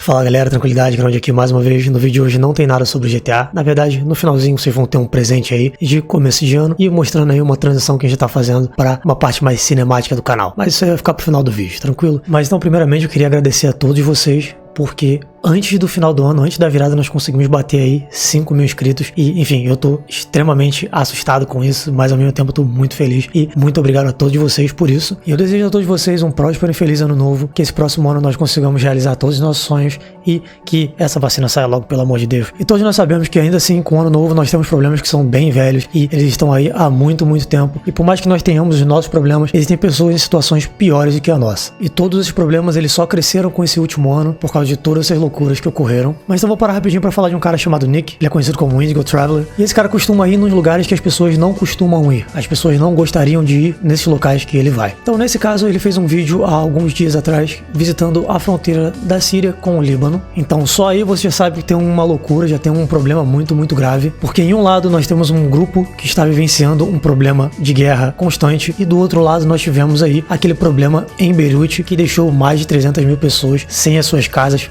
Fala galera, tranquilidade, Canal aqui mais uma vez. No vídeo de hoje não tem nada sobre GTA. Na verdade, no finalzinho vocês vão ter um presente aí de começo de ano e mostrando aí uma transição que a gente tá fazendo para uma parte mais cinemática do canal. Mas isso aí vai ficar pro final do vídeo, tranquilo? Mas então, primeiramente, eu queria agradecer a todos vocês, porque antes do final do ano, antes da virada, nós conseguimos bater aí 5 mil inscritos. E, enfim, eu tô extremamente assustado com isso, mas ao mesmo tempo eu tô muito feliz. E muito obrigado a todos vocês por isso. E eu desejo a todos vocês um próspero e feliz ano novo. Que esse próximo ano nós consigamos realizar todos os nossos sonhos e que essa vacina saia logo, pelo amor de Deus. E todos nós sabemos que ainda assim, com o ano novo, nós temos problemas que são bem velhos e eles estão aí há muito tempo. E por mais que nós tenhamos os nossos problemas, existem pessoas em situações piores do que a nossa. E todos esses problemas, eles só cresceram com esse último ano por causa de todas essas loucuras que ocorreram. Mas então vou parar rapidinho pra falar de um cara chamado Nick. Ele é conhecido como Indigo Traveller. E esse cara costuma ir nos lugares que as pessoas não costumam ir. As pessoas não gostariam de ir nesses locais que ele vai. Então nesse caso ele fez um vídeo há alguns dias atrás visitando a fronteira da Síria com o Líbano. Então só aí você já sabe que tem uma loucura, já tem um problema muito grave. Porque em um lado nós temos um grupo que está vivenciando um problema de guerra constante. E do outro lado nós tivemos aí aquele problema em Beirute que deixou mais de 300 mil pessoas sem as suas casas,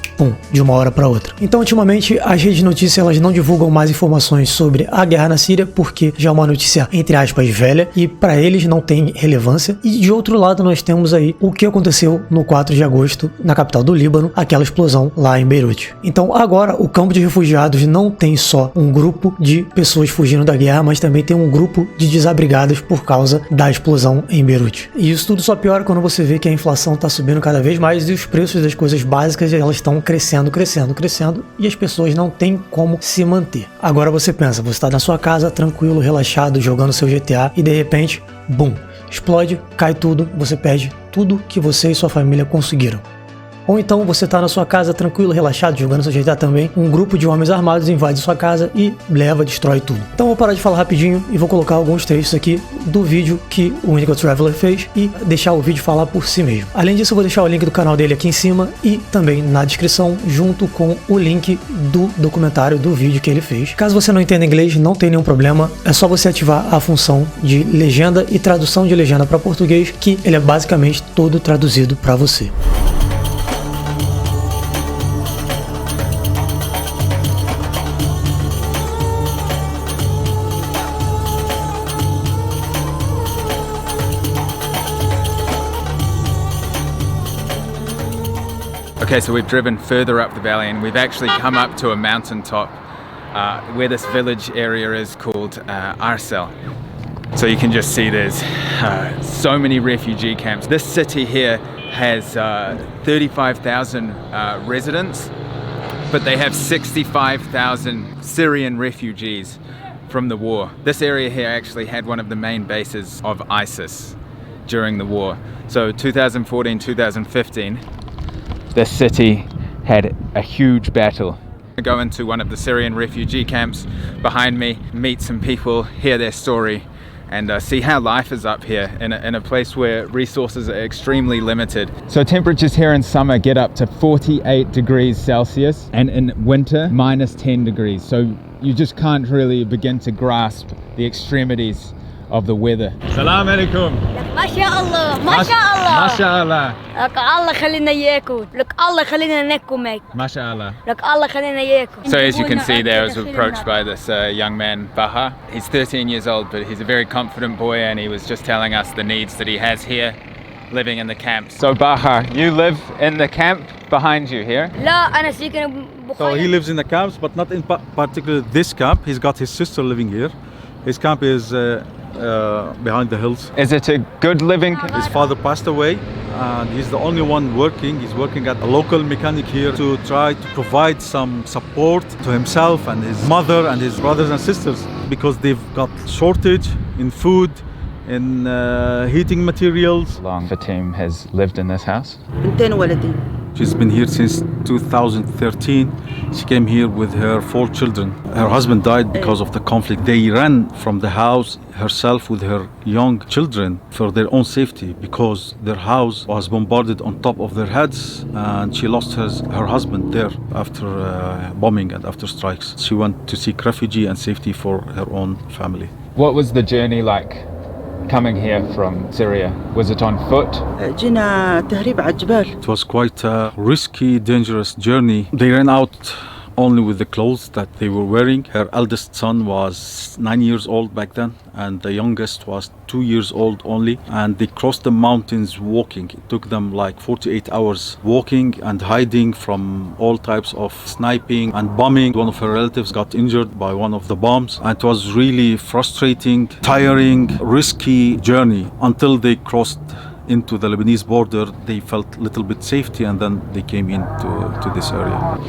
de uma hora para outra. Então, ultimamente, as redes de notícias elas não divulgam mais informações sobre a guerra na Síria, porque já é uma notícia, entre aspas, velha, e para eles não tem relevância. E de outro lado, nós temos aí o que aconteceu no 4 de agosto, na capital do Líbano, aquela explosão lá em Beirute. Então, agora, o campo de refugiados não tem só um grupo de pessoas fugindo da guerra, mas também tem um grupo de desabrigados por causa da explosão em Beirute. E isso tudo só piora quando você vê que a inflação está subindo cada vez mais e os preços das coisas básicas elas estão crescendo e as pessoas não têm como se manter. Agora você pensa, você está na sua casa tranquilo, relaxado, jogando seu GTA e de repente, bum, explode, cai tudo, você perde tudo que você e sua família conseguiram. Ou então você está na sua casa tranquilo, relaxado, jogando seu GTA também, um grupo de homens armados invade sua casa e leva, destrói tudo. Então vou parar de falar rapidinho e vou colocar alguns trechos aqui do vídeo que o Indigo Traveller fez e deixar o vídeo falar por si mesmo. Além disso, eu vou deixar o link do canal dele aqui em cima e também na descrição, junto com o link do documentário do vídeo que ele fez. Caso você não entenda inglês, não tem nenhum problema, é só você ativar a função de legenda e tradução de legenda para português, que ele é basicamente todo traduzido para você. Okay, so we've driven further up the valley and we've actually come up to a mountaintop where this village area is called Arsel. So you can just see there's so many refugee camps. This city here has 35,000 residents, but they have 65,000 Syrian refugees from the war. This area here actually had one of the main bases of ISIS during the war. So 2014, 2015, this city had a huge battle. I go into one of the Syrian refugee camps behind me, meet some people, hear their story, and see how life is up here in a place where resources are extremely limited. So temperatures here in summer get up to 48 degrees Celsius, and in winter, minus 10 degrees. So you just can't really begin to grasp the extremities of the weather. Salam alaikum. ما شاء الله ما شاء الله ما شاء الله لك الله خلينا اياكم لك الله خلينا نكمك ما شاء الله. لك الله خلينا اياكم. So as you can see there, I was approached by this young man, Baha. He's 13 years old, but he's a very confident boy, and he was just telling us the needs that he has here, living in the camp. So Baha, you live in the camp behind you here? لا أنا ساكن So he lives in the camps, but not in particular this camp. He's got his sister living here. His camp is behind the hills. Is it a good living? His father passed away and he's the only one working. He's working at a local mechanic here to try to provide some support to himself and his mother and his brothers and sisters, because they've got shortage in food, in heating materials. How long the team has lived in this house? بنتين ولدين. She's been here since 2013. She came here with her 4 children. Her husband died because of the conflict. They ran from the house herself with her young children for their own safety, because their house was bombarded on top of their heads, and she lost her husband there after bombing and after strikes. She went to seek refuge and safety for her own family. What was the journey like coming here from Syria? Was it on foot? جينا تهريب على الجبال. It was quite a risky, dangerous journey. They ran out only with the clothes that they were wearing. Her eldest son was 9 years old back then, and the youngest was 2 years old only. And they crossed the mountains walking. It took them like 48 hours walking and hiding from all types of sniping and bombing. One of her relatives got injured by one of the bombs. And it was really frustrating, tiring, risky journey until they crossed into the Lebanese border. They felt a little bit safety, and then they came into this area.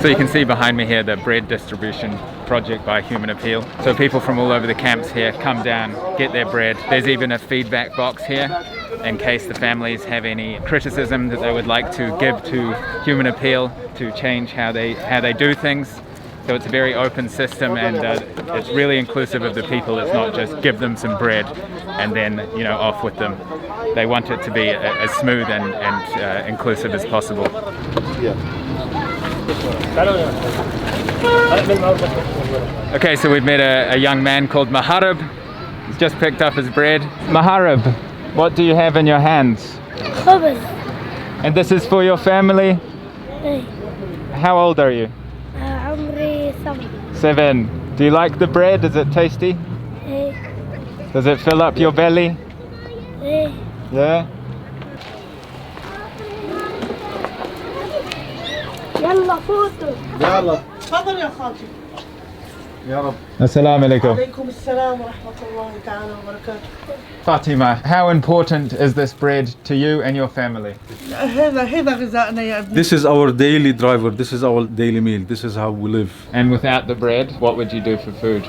So you can see behind me here the bread distribution project by Humane Appeal. So people from all over the camps here come down, get their bread. There's even a feedback box here in case the families have any criticism that they would like to give to Humane Appeal to change how they do things. So it's a very open system, and it's really inclusive of the people. It's not just give them some bread and then, you know, off with them. They want it to be as smooth and inclusive as possible. Okay, so we've met a young man called Maharib. He's just picked up his bread. Maharib, what do you have in your hands? خبز. And this is for your family? إيه. How old are you? عمري 7. 7. Do you like the bread? Is it tasty? إيه. Does it fill up your belly? إيه. Yeah? يلا فوتوا. يلا تفضل يا خالتي. يا رب. Assalamu alaikum. عليكم السلام ورحمة الله تعالى وبركاته. Fatima, how important is this bread to you and your family? هذا غذائنا يا ابني. This is our daily driver. This is our daily meal. This is how we live. And without the bread, what would you do for food?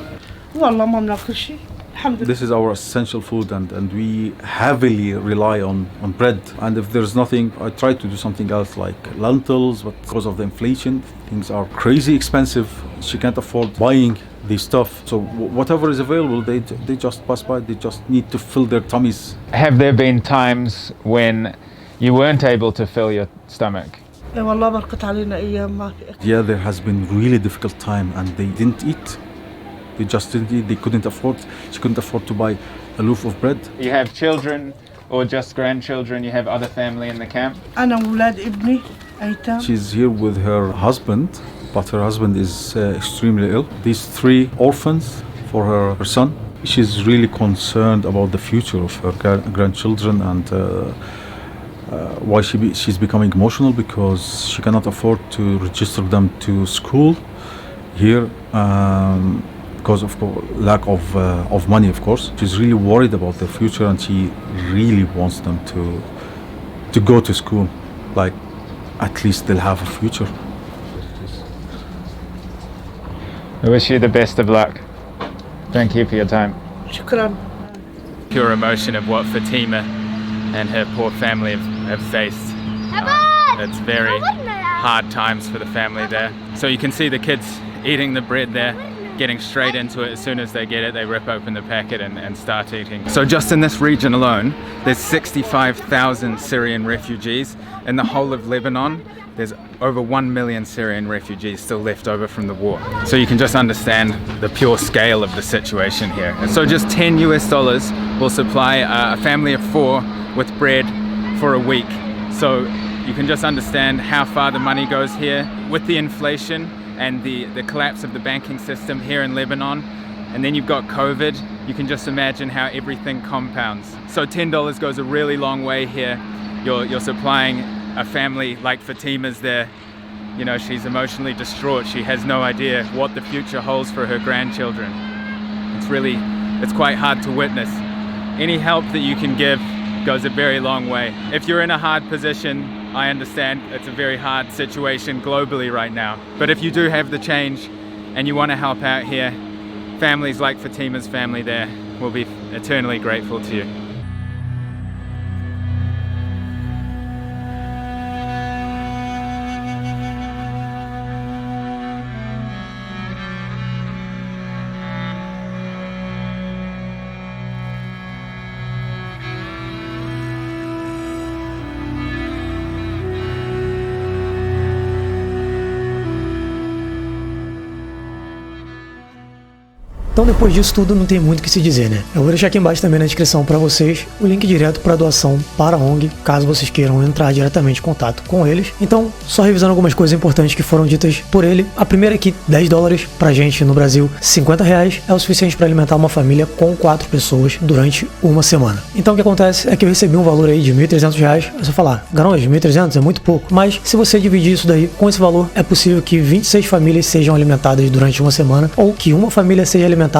والله ما بناكل شيء. الحمد لله. This is our essential food, and we heavily rely on bread. And if there's nothing, I try to do something else like lentils, but because of the inflation, things are crazy expensive. She can't afford buying these stuff. So whatever is available, they just pass by. They just need to fill their tummies. Have there been times when you weren't able to fill your stomach? والله بركت علينا أيام ما في أكل. Yeah, there has been really difficult time, and they didn't eat. They just didn't eat. They couldn't afford. She couldn't afford to buy a loaf of bread. You have children or just grandchildren? You have other family in the camp? أنا وولاد ابني أيتام. She's here with her husband, but her husband is extremely ill. These 3 orphans for her son. She's really concerned about the future of her grandchildren, and why she's becoming emotional because she cannot afford to register them to school here. Because of lack of money, of course. She's really worried about their future, and she really wants them to go to school. Like, at least they'll have a future. I wish you the best of luck. Thank you for your time. شكرا. Pure emotion of what Fatima and her poor family have faced. It's very hard times for the family there. So you can see the kids eating the bread there, getting straight into it. As soon as they get it, they rip open the packet and start eating. So just in this region alone, there's 65,000 Syrian refugees. In the whole of Lebanon, there's over 1 million Syrian refugees still left over from the war. So you can just understand the pure scale of the situation here. And so just $10 will supply a family of 4 with bread for a week. So you can just understand how far the money goes here with the inflation and the collapse of the banking system here in Lebanon. And then you've got COVID. You can just imagine how everything compounds. So $10 goes a really long way here. You're supplying a family like Fatima's there. You know, she's emotionally distraught. She has no idea what the future holds for her grandchildren. It's quite hard to witness. Any help that you can give goes a very long way. If you're in a hard position, I understand it's a very hard situation globally right now. But if you do have the change and you want to help out here, families like Fatima's family there will be eternally grateful to you. Então depois disso tudo não tem muito o que se dizer, né? Eu vou deixar aqui embaixo também na descrição para vocês o link direto para doação para a ONG, caso vocês queiram entrar diretamente em contato com eles. Então, só revisando algumas coisas importantes que foram ditas por ele. A primeira é que $10 pra gente no Brasil, R$50 é o suficiente para alimentar uma família com 4 pessoas durante uma semana. Então o que acontece é que eu recebi um valor aí de R$1.300. Você falar, Garões, 1.300 é muito pouco, mas se você dividir isso daí com esse valor, é possível que 26 famílias sejam alimentadas durante uma semana, ou que uma família seja alimentada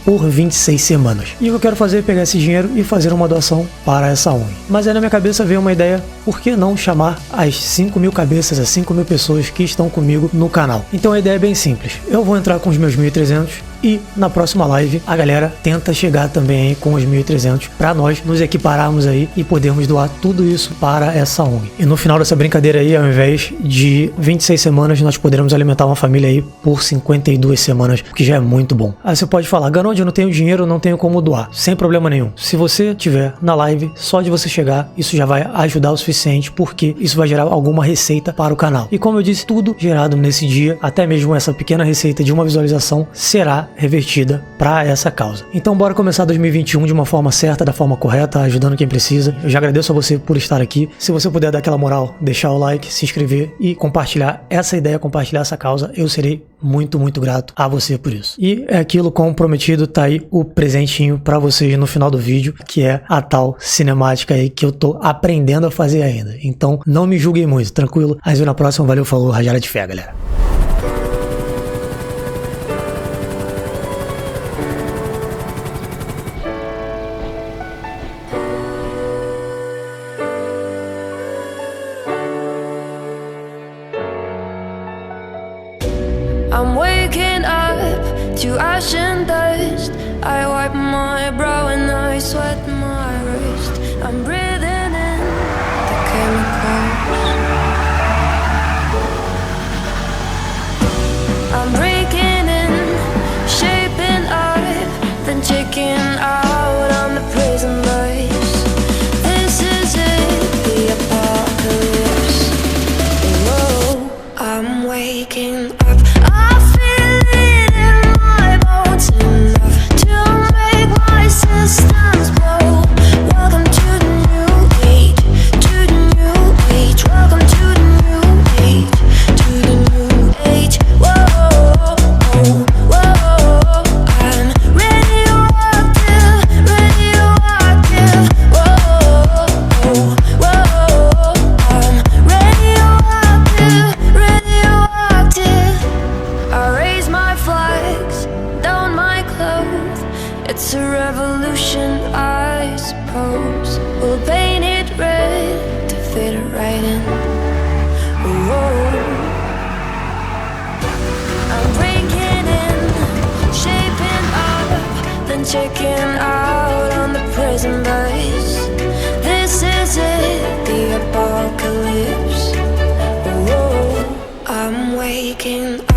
por 26 semanas. E o que eu quero fazer é pegar esse dinheiro e fazer uma doação para essa ONG. Mas aí na minha cabeça veio uma ideia, por que não chamar as 5.000 cabeças, as 5.000 pessoas que estão comigo no canal? Então a ideia é bem simples, eu vou entrar com os meus 1.300 e na próxima live a galera tenta chegar também aí com os 1.300 para nós nos equipararmos aí e podermos doar tudo isso para essa ONG. E no final dessa brincadeira aí, ao invés de 26 semanas, nós poderemos alimentar uma família aí por 52 semanas, o que já é muito bom. Aí você pode falar, Garond, eu não tenho dinheiro, não tenho como doar. Sem problema nenhum. Se você tiver na live, só de você chegar, isso já vai ajudar o suficiente, porque isso vai gerar alguma receita para o canal. E como eu disse, tudo gerado nesse dia, até mesmo essa pequena receita de uma visualização, será revertida para essa causa. Então bora começar 2021 de uma forma certa, da forma correta, ajudando quem precisa. Eu já agradeço a você por estar aqui. Se você puder dar aquela moral, deixar o like, se inscrever e compartilhar essa ideia, compartilhar essa causa, eu serei muito, muito grato a você por isso. E é aquilo, como prometido, tá aí o presentinho para vocês no final do vídeo, que é a tal cinemática aí que eu tô aprendendo a fazer ainda. Então não me julguem muito, tranquilo? A gente vê na próxima, valeu, falou, rajada de fé, galera. I'm waking up to ash and dust. I wipe my brow and I sweat my wrist. I'm breathing in the chemicals. I'm breaking in, shaping up, then checking out on the prison bus. This is it, the apocalypse. Whoa, I'm waking up. Systems blow. Welcome to the new age, to the new age. Welcome to the new age, to the new age. Whoa, whoa, I'm radioactive, radioactive. Whoa, whoa, I'm radioactive, radioactive. I raise my flags, down my clothes. It's a revolution, I suppose. We'll paint it red to fit it right in. Whoa. I'm breaking in, shaping up, then checking out on the prison bus. This is it, the apocalypse. Whoa. I'm waking up.